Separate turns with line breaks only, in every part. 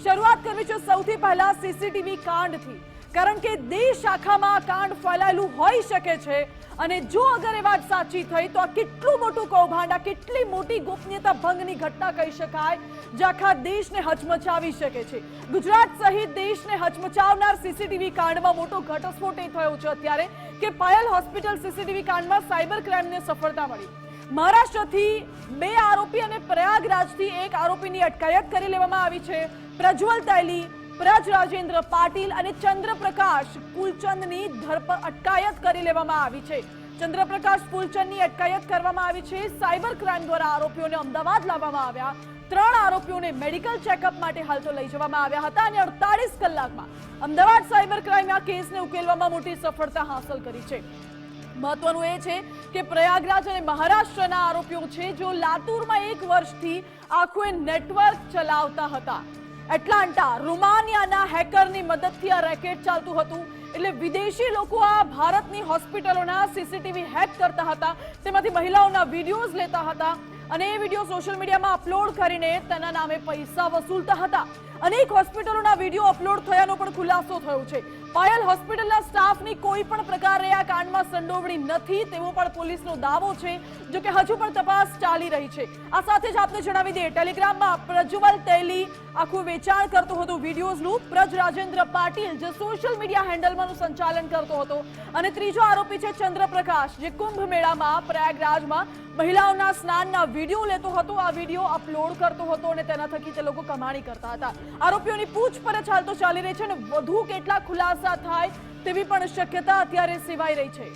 શરૂઆત કરવી છે સૌથી પહેલા સીસીટીવી કાંડથી, કારણ કે દેશ આખામાં કાંડ ફેલાયેલું હોઈ શકે છે અને જો અગર એ વાત સાચી થઈ તો આ કેટલું મોટું કૌભાંડ, આ કેટલી મોટી ગોપનીયતા ભંગની ઘટના કહી શકાય જે આખા દેશને હચમચાવી શકે છે। ગુજરાત સહિત દેશને હચમચાવનાર સીસીટીવી કાંડમાં મોટો ઘટસ્ફોટ એ થયો છે અત્યારે કે પાયલ હોસ્પિટલ સીસીટીવી કાંડમાં સાયબર ક્રાઇમને સફળતા મળી। મહારાષ્ટ્રથી 2 આરોપી અને પ્રયાગરાજથી 1 આરોપીની અટકાયત કરી લેવામાં આવી છે। પ્રજ્વલ તૈલી, પ્રજ રાજેન્દ્ર પાટીલ અને ચંદ્રપ્રકાશ ફૂલચંદની અટકાયત કરી લેવામાં આવી છે। ચંદ્રપ્રકાશ ફૂલચંદની અટકાયત કરવામાં આવી છે। સાયબર ક્રાઇમ દ્વારા આરોપીઓને અમદાવાદ લાવવામાં આવ્યા। 3 આરોપીઓને મેડિકલ ચેકઅપ માટે હાલ તો લઈ જવામાં આવ્યા હતા અને 48 કલાકમાં અમદાવાદ સાયબર ક્રાઇમે આ કેસને ઉકેલવામાં મોટી સફળતા હાંસલ કરી છે। મહત્વનું એ છે કે પ્રયાગરાજ અને મહારાષ્ટ્રના આરોપીઓ છે જો લાતુરમાં 1 વર્ષથી આખું નેટવર્ક ચલાવતા હતા। એટલાન્ટા રોમાનિયાના હેકરની મદદથી આ રેકેટ ચાલતું હતું, એટલે વિદેશી લોકો આ ભારતની હોસ્પિટલોના સીસીટીવી હેક કરતા હતા, તેમાંથી મહિલાઓના વિડીયોઝ લેતા હતા અને એ વિડીયો સોશિયલ મીડિયામાં અપલોડ કરીને તેના નામે પૈસા વસૂલતા હતા। અનેક હોસ્પિટલોના વિડીયો અપલોડ થયાનો પણ ખુલાસો થયો છે। પાયલ હોસ્પિટલના સ્ટાફની કોઈ પણ પ્રકારે આ કાંડમાં સંડોવણી નથી તેવો પણ પોલીસનો દાવો છે, જો કે હજુ પણ તપાસ ચાલી રહી છે। આ સાથે જ આપને જણાવી દઈએ, ટેલિગ્રામમાં પ્રજ્વલ તૈલી આખું વેચાણ કરતો હતો વિડીયોઝનું। પ્રજ રાજેન્દ્ર પાટીલ જે સોશિયલ મીડિયા હેન્ડલમાંનું સંચાલન કરતો હતો અને ત્રીજો આરોપી છે ચંદ્રપ્રકાશ જે કુંભ મેળામાં પ્રયાગરાજમાં મહિલાઓના સ્નાનના વિડીયો લેતો હતો, આ વિડીયો અપલોડ કરતો હતો અને તેના થકી તે લોકો કમાણી કરતા હતા। આરોપીઓની પૂછપરછ હાલ તો ચાલી રહી છે અને વધુ કેટલા ખુલાસા થાય તેવી પણ શક્યતા અત્યારે સેવાઈ રહી છે।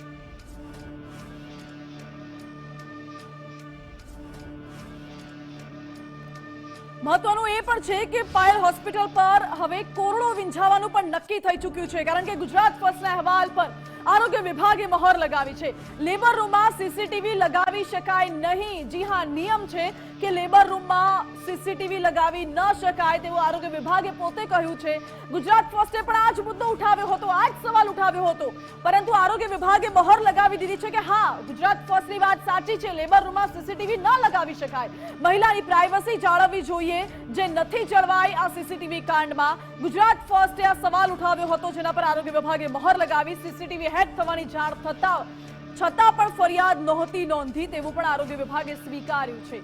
મહત્વનું એ પણ છે કે પાયલ હોસ્પિટલ પર હવે કોરોડો વિંઝાવાનું પણ નક્કી થઈ ચૂક્યું છે, કારણ કે ગુજરાત ફર્સ્ટના અહેવાલ પર આરોગ્ય વિભાગે મહોર લગાવી છે। લેબર રૂમમાં સીસીટીવી લગાવી શકાય નહીં। જી હા, નિયમ છે કે લેબર રૂમમાં સીસીટીવી લગાવી ન શકાય તેવું આરોગ્ય વિભાગે પોતે કહ્યું છે। ગુજરાત ફર્સ્ટે પણ આ જ મુદ્દો ઉઠાવ્યો હતો, આ જ સવાલ ઉઠાવ્યો હતો, પરંતુ આરોગ્ય વિભાગે મહોર લગાવી દીધી છે કે હા, ગુજરાત ફર્સ્ટની વાત સાચી છે, લેબર રૂમમાં સીસીટીવી ન લગાવી શકાય। મહિલાની પ્રાઇવસી જાળવવી જોઈએ, જે નથી જળવાઈ આ સીસીટીવી કાંડમાં। ગુજરાત ફર્સ્ટે આ સવાલ ઉઠાવ્યો હતો, જેના પર આરોગ્ય વિભાગે મહોર લગાવી। સીસીટીવી હેક થવાની જાણ છતાં પણ ફરિયાદ નહોતી નોંધી તેવું પણ આરોગ્ય વિભાગે સ્વીકાર્યું છે।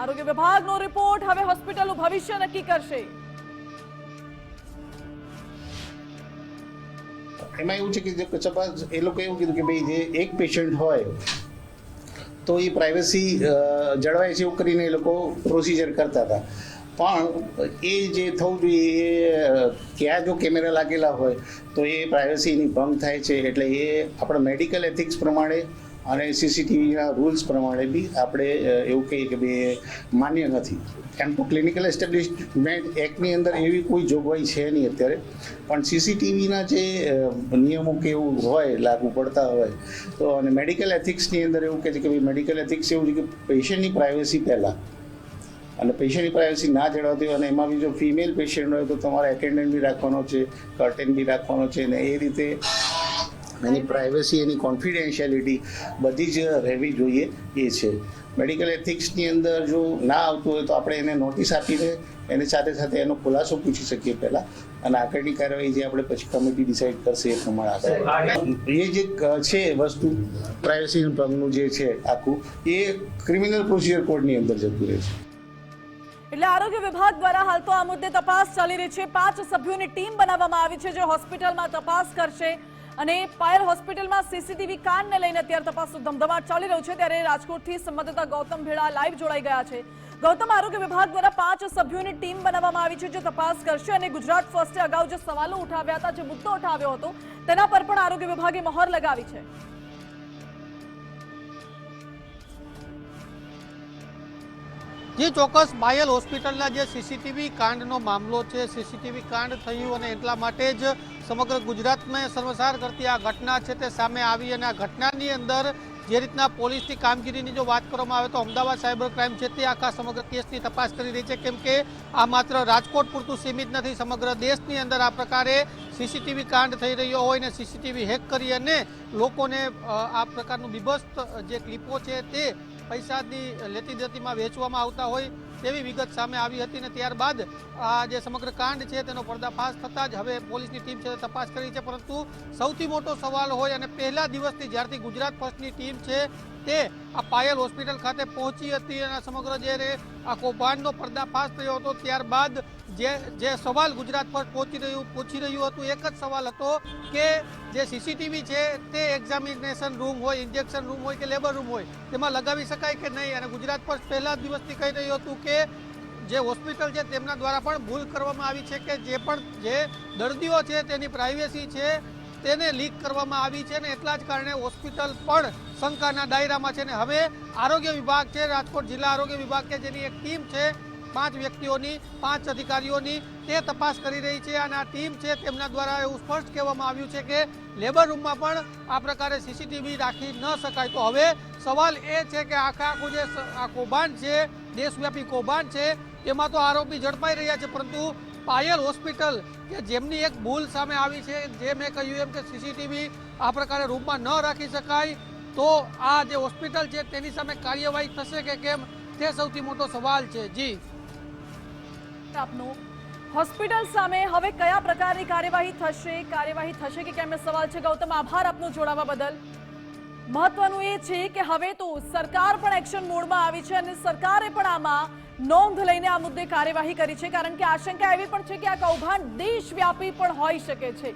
આરોગ્ય વિભાગનો રિપોર્ટ હવે હોસ્પિટલનું ભવિષ્ય નક્કી કરશે।
એમાં એવું છે કે સપોઝ એ લોકો એવું કીધું કે ભાઈ જે એક પેશન્ટ હોય તો એ પ્રાઇવસી જળવાય છે એવું કરીને એ લોકો પ્રોસિજર કરતા હતા, પણ એ જે થવું જોઈએ ક્યાં જો કેમેરા લાગેલા હોય તો એ પ્રાઇવસીની ભંગ થાય છે, એટલે એ આપણા મેડિકલ એથિક્સ પ્રમાણે અને સીસીટીવીના રૂલ્સ પ્રમાણે બી આપણે એવું કહીએ કે ભાઈ માન્ય નથી। એમ તો ક્લિનિકલ એસ્ટેબ્લિશમેન્ટ એક્ટની અંદર એવી કોઈ જોગવાઈ છે નહીં અત્યારે, પણ સીસીટીવીના જે નિયમો કે એવું હોય લાગુ પડતા હોય તો, અને મેડિકલ એથિક્સની અંદર એવું કહે છે કે ભાઈ મેડિકલ એથિક્સ એવું છે કે પેશન્ટની પ્રાઇવસી પહેલાં, અને પેશન્ટની પ્રાઇવસી ના જળવાતી હોય અને એમાં બી જો ફિમેલ પેશન્ટ હોય તો તમારે એટેન્ડન્ટ બી રાખવાનો છે, કર્ટેન બી રાખવાનો છે, અને એ રીતે એની પ્રાઇવસી, એની કોન્ફિડેન્શિયાલિટી બધી જ રહેવી જોઈએ એ છે। મેડિકલ એથિક્સની અંદર જો ના આવતું હોય તો આપણે એને નોટિસ આપીને એની સાથે સાથે એનો ખુલાસો પૂછી શકીએ પહેલાં, અને આગળની કાર્યવાહી જે આપણે પછી કમિટી ડિસાઇડ કરશે એ પ્રમાણે આપણે એ જે છે વસ્તુ પ્રાઇવસી ભંગનું જે છે આખું એ ક્રિમિનલ પ્રોસિજર કોડની અંદર જતું રહે છે।
એટલે આરોગ્ય વિભાગ દ્વારા હાલ તો આ મુદ્દે તપાસ ચાલી રહી છે। 5 સભ્યોની ટીમ બનાવવામાં આવી છે જે હોસ્પિટલમાં તપાસ કરશે અને પાયલ હોસ્પિટલમાં સીસીટીવી કાંડને લઈને અત્યારે તપાસનો ધમધમાટ ચાલી રહ્યો છે। ત્યારે રાજકોટથી સંવાદદાતા ગૌતમ ભેડા લાઈવ જોડાઈ ગયા છે। ગૌતમ, આરોગ્ય વિભાગ દ્વારા 5 સભ્યોની ટીમ બનાવવામાં આવી છે જે તપાસ કરશે અને ગુજરાત ફર્સ્ટે અગાઉ જે સવાલો ઉઠાવ્યા હતા, જે મુદ્દો ઉઠાવ્યો હતો, તેના પર પણ આરોગ્ય વિભાગે મહોર લગાવી છે।
જે ચોક્કસ પાયલ હોસ્પિટલના જે સીસીટીવી કાંડનો મામલો છે, સીસીટીવી કાંડ થયું અને એટલા માટે જ સમગ્ર ગુજરાતમાં સર્વસાર કરતી આ ઘટના છે તે સામે આવી, અને આ ઘટનાની અંદર જે રીતના પોલીસની કામગીરીની જો વાત કરવામાં આવે તો અમદાવાદ સાયબર ક્રાઇમ છે તે આખા સમગ્ર કેસની તપાસ કરી રહી છે, કેમ કે આ માત્ર રાજકોટ પૂરતું સીમિત નથી, સમગ્ર દેશની અંદર આ પ્રકારે સીસીટીવી કાંડ થઈ રહ્યો હોય ને સીસીટીવી હેક કરી અને લોકોને આ પ્રકારનું બીભત્સ જે ક્લિપો છે તે પૈસાની લેતી દેતીમાં વેચવામાં આવતા હોય તેવી વિગત સામે આવી હતી. અને ત્યારબાદ આ જે સમગ્ર કાંડ છે તેનો પર્દાફાશ થતાં જ હવે પોલીસની ટીમ છે તે તપાસ કરી છે. પરંતુ સૌથી મોટો સવાલ હોય અને પહેલા દિવસથી જ્યારથી ગુજરાત ફર્સ્ટની ટીમ છે તે આ પાયલ હોસ્પિટલ ખાતે પહોંચી હતી અને સમગ્ર જે આ કૌભાંડનો પર્દાફાશ થયો હતો ત્યારબાદ જે સવાલ ગુજરાત ફર્સ્ટ પૂછી રહ્યું હતું એક જ સવાલ હતો કે જે સીસીટીવી છે તે એક્ઝામિનેશન રૂમ હોય, ઇન્જેક્શન રૂમ હોય કે લેબર રૂમ હોય તેમાં લગાવી શકાય કે નહીં. અને ગુજરાત ફર્સ્ટ પહેલા દિવસથી કહી રહ્યું હતું કે જે હોસ્પિટલ છે તેમના દ્વારા પણ ભૂલ કરવામાં આવી છે કે જે દર્દીઓ છે તેની પ્રાઇવેસી છે તેને લીક કરવામાં આવી છે ને એટલા જ કારણે હોસ્પિટલ પણ શંકાના દાયરામાં છે. ને હવે આરોગ્ય વિભાગ છે, રાજકોટ જિલ્લા આરોગ્ય વિભાગ કે જેની એક ટીમ છે 5 વ્યક્તિઓની, 5 અધિકારીઓની, તે તપાસ કરી રહી છે. અને આ ટીમ છે તેમના દ્વારા એવું સ્પષ્ટ કહેવામાં આવ્યું છે કે લેબર રૂમમાં પણ આ પ્રકારે સીસીટીવી રાખી ન શકાય. તો હવે સવાલ એ છે કે આખું જે આ કૌભાંડ છે, દેશવ્યાપી કૌભાંડ છે, એમાં તો આરોપી ઝડપાઈ રહ્યા છે પરંતુ પાયલ હોસ્પિટલ કે જેમની એક ભૂલ સામે આવી છે, જે મેં કહ્યું એમ કે સીસીટીવી આ પ્રકારે રૂમમાં ન રાખી શકાય, તો આ જે હોસ્પિટલ છે તેની સામે કાર્યવાહી થશે કે કેમ તે સૌથી મોટો સવાલ છે. જી
આપનું હોસ્પિટલ સામે હવે કયા પ્રકારની કાર્યવાહી થશે કે કેમ સવાલ છે. ગૌતમ, આભાર આપનો જોડાવા બદલ. મહત્વનું એ છે કે હવે તો સરકાર પણ એક્શન મોડમાં આવી છે અને સરકારે પણ આમાં નોંધ લઈને આ મુદ્દે કાર્યવાહી કરી છે. કારણ કે આશંકા એવી પણ છે કે આ કૌભાંડ દેશવ્યાપી પણ હોઈ શકે છે.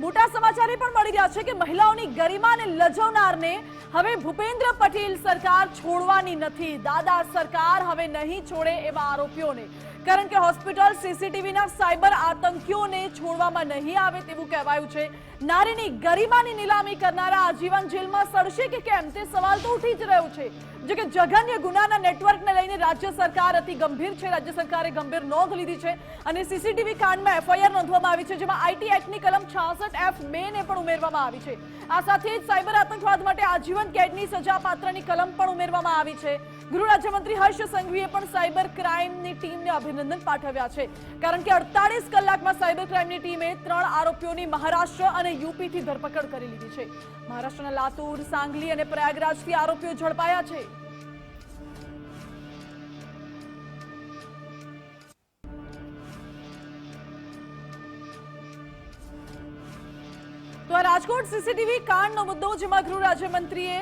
મોટા સમાચાર એ પણ મળી રહ્યા છે કે મહિલાઓની ગરિમાને લજવનારને હવે ભૂપેન્દ્ર પટેલ સરકાર છોડવાની નથી. દાદા સરકાર હવે નહીં છોડે એવા આરોપીઓને. કારણ કે હોસ્પિટલ સીસીટીવીના સાયબર આતંકીઓને છોડવામાં નહીં આવે તેવું કહેવાયું છે. નારીની ગરિમાની નીલામી કરનારા આજીવન જેલમાં સડશે કે કેમ તે સવાલ તો ઉઠી જ રહ્યો છે. જો કે જઘન્ય ગુનાના નેટવર્કને લઈને રાજ્ય સરકાર અતિ ગંભીર છે. રાજ્ય સરકારે ગંભીર નોંધ લીધી છે અને સીસીટીવી કાંડમાં એફઆઈઆર નોંધવામાં આવી છે, જેમાં આઈટી એક્ટની કલમ 66F2 ને પણ ઉમેરવામાં આવી છે. આ સાથે જ સાયબર આતંકવાદ માટે આજીવન કેદની સજા પાત્રની કલમ પણ ઉમેરવામાં આવી છે. ગૃહ રાજ્યમંત્રી હર્ષ સંઘવીએ પણ સાયબર ક્રાઇમની ટીમને અભિનંદન પાઠવ્યા છે. કારણ કે 48 કલાકમાં સાયબર ક્રાઇમની ટીમે 3 આરોપીઓની મહારાષ્ટ્ર અને યુપીથી ધરપકડ કરી લીધી છે. મહારાષ્ટ્રના લાતુર, સાંગલી અને પ્રયાગરાજથી આરોપીઓ ઝડપાયા છે. તો આ રાજકોટ સીસીટીવી કાંડનો મુદ્દો, જેમાં ગૃહ રાજ્યમંત્રીએ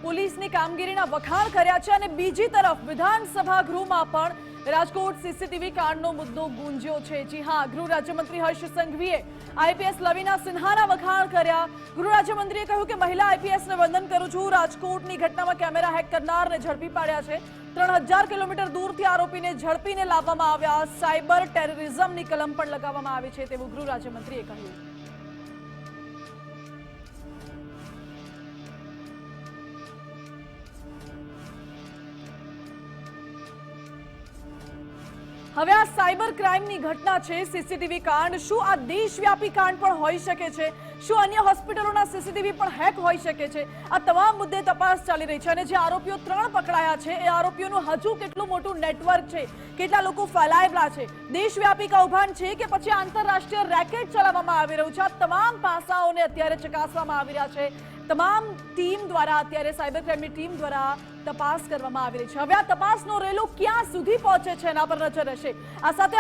પોલીસની કામગીરીના વખાણ કર્યા છે અને બીજી તરફ વિધાનસભા ગૃહમાં પણ રાજકોટ સીસીટીવી કાંડનો મુદ્દો ગુંજ્યો છે. જી હા, ગૃહ રાજ્યમંત્રી હર્ષ સંઘવીએ આઈપીએસ લવીના સિન્હાના વખાણ કર્યા. ગૃહ રાજ્યમંત્રીએ કહ્યું કે મહિલા આઈપીએસને વંદન કરું છું. રાજકોટની ઘટનામાં કેમેરા હેક કરનારને ઝડપી પાડ્યા છે. 3000 કિલોમીટર દૂરથી આરોપીને ઝડપીને લાવવામાં આવ્યા. સાયબર ટેરરિઝમની કલમ પણ લગાવવામાં આવી છે તેવું ગૃહ રાજ્યમંત્રીએ કહ્યું. હવે આ સાયબર ક્રાઇમની ઘટના છે, સીસીટીવી કાંડ, શું આ દેશવ્યાપી કાંડ પણ હોઈ શકે છે? શું અન્ય હોસ્પિટલોના સીસીટીવી પણ હેક હોઈ શકે છે? આ તમામ મુદ્દે તપાસ ચાલી રહી છે અને જે આરોપીઓ 3 પકડાયા છે એ આરોપીઓનું હજુ કેટલું મોટું નેટવર્ક છે, કેટલા લોકો ફેલાયેલા છે, દેશવ્યાપી કૌભાંડ છે કે પછી આંતરરાષ્ટ્રીય રેકેટ ચલાવવામાં આવી રહ્યું છે, આ તમામ પાસાઓને અત્યારે ચકાસવામાં આવી રહ્યા છે. તમામ ટીમ દ્વારા અત્યારે સાયબર ક્રાઇમની ટીમ દ્વારા તપાસ કરવામાં આવી રહી છે. હવે આ તપાસનો રેલો ક્યાં સુધી પહોંચે છે એના પર નજર રહેશે. આ સાથે